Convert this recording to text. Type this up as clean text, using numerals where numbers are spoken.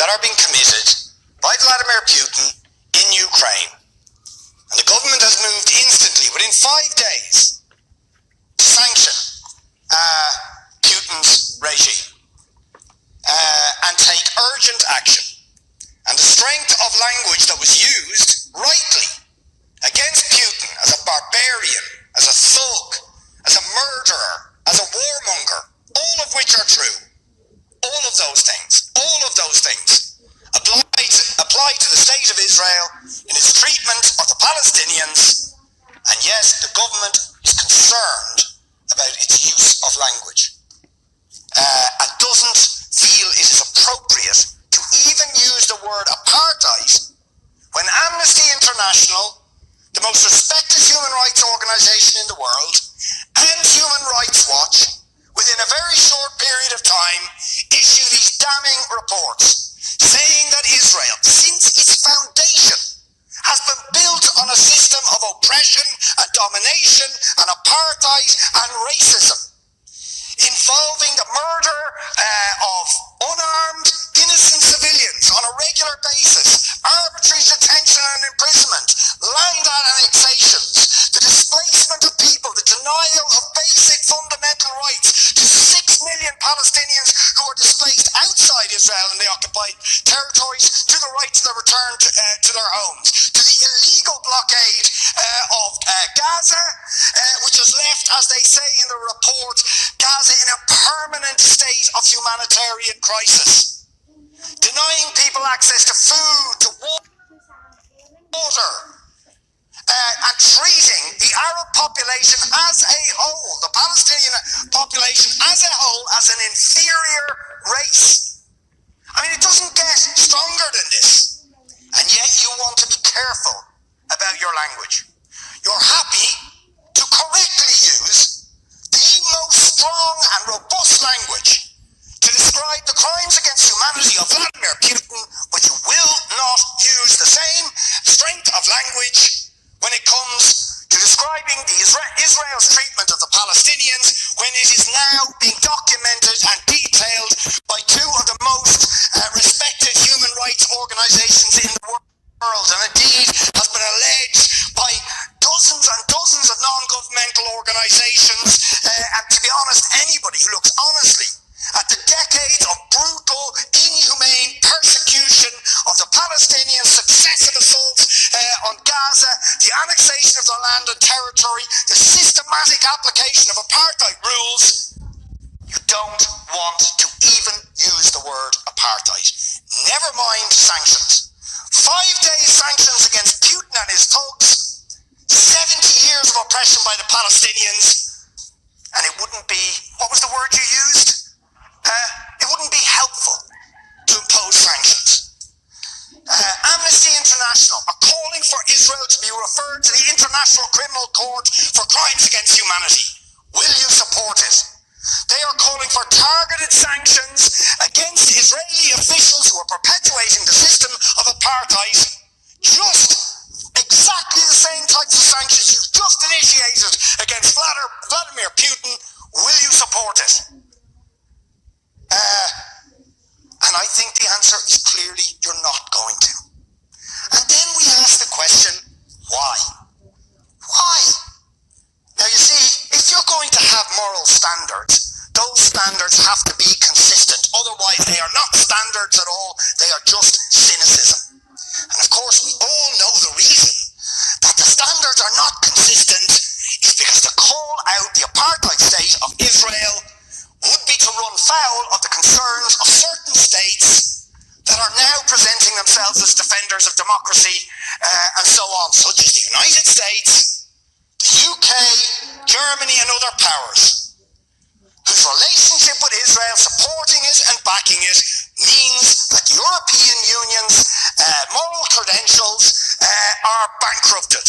that are being committed by Vladimir Putin in Ukraine. And the government has moved instantly, within 5 days, to sanction Putin's regime and take urgent action. And the strength of language that was used rightly against Putin as a barbarian, as a thug, as a murderer, as a warmonger, all of which are true, all of those things apply to the state of Israel in its treatment of the Palestinians, and yes, the government is concerned about its use of language and doesn't feel it is appropriate to even use the word apartheid when Amnesty International, the most respected human rights organisation in the world, and Human Rights Watch, within a very short period of time, issue these damning reports saying that Israel, since its foundation, has been built on a system of oppression and domination and apartheid and racism, involving the murder of unarmed, innocent civilians on a regular basis, arbitrary detention and imprisonment, land annexations, the displacement of people, the denial of basic fundamental rights to 6 million Palestinians who are displaced outside Israel and the occupied territories, to the right to the return to their homes, to the illegal blockade of Gaza, which has left, as they say in the report, Gaza in a permanent state of humanitarian crisis, denying people access to food, to water, and treating the Arab population as a whole, the Palestinian population as a whole, as an inferior race. I mean, it doesn't get stronger than this. And yet you want to be careful about your language. You're happy to correctly use the most strong and robust language to describe the crimes against humanity of Vladimir Putin, but you will not use the same strength of language when it comes to describing Israel's treatment of the Palestinians, when it is now being documented and detailed by two of the most respected human rights organisations in the world, and indeed has been alleged by dozens and dozens of non-governmental organisations, and to be honest, anybody who looks honestly at the decades of brutal, inhumane persecution of the Palestinians, successive assaults on Gaza, the annexation of their land and territory, the systematic application of apartheid rules, you don't want to even use the word apartheid. Never mind sanctions. 5 days sanctions against Putin and his thugs, 70 years of oppression by the Palestinians, and it wouldn't be, what was the word you used? It wouldn't be helpful to impose sanctions. Amnesty International are calling for Israel to be referred to the International Criminal Court for crimes against humanity. Will you support it? They are calling for targeted sanctions against Israeli officials who are perpetuating the system of apartheid. Just exactly the same types of sanctions you've just initiated against Vladimir Putin. Will you support it? And I think the answer is clearly you're not going to. And then we ask the question, why? Why? Now you see, if you're going to have moral standards, those standards have to be consistent. Otherwise they are not standards at all, they are just cynicism. And of course we all know the reason that the standards are not consistent is because to call out the apartheid state of Israel would be to run foul of the concerns of certain states that are now presenting themselves as defenders of democracy and so on, such as the United States, the UK, Germany and other powers, whose relationship with Israel, supporting it and backing it, means that the European Union's moral credentials are bankrupted.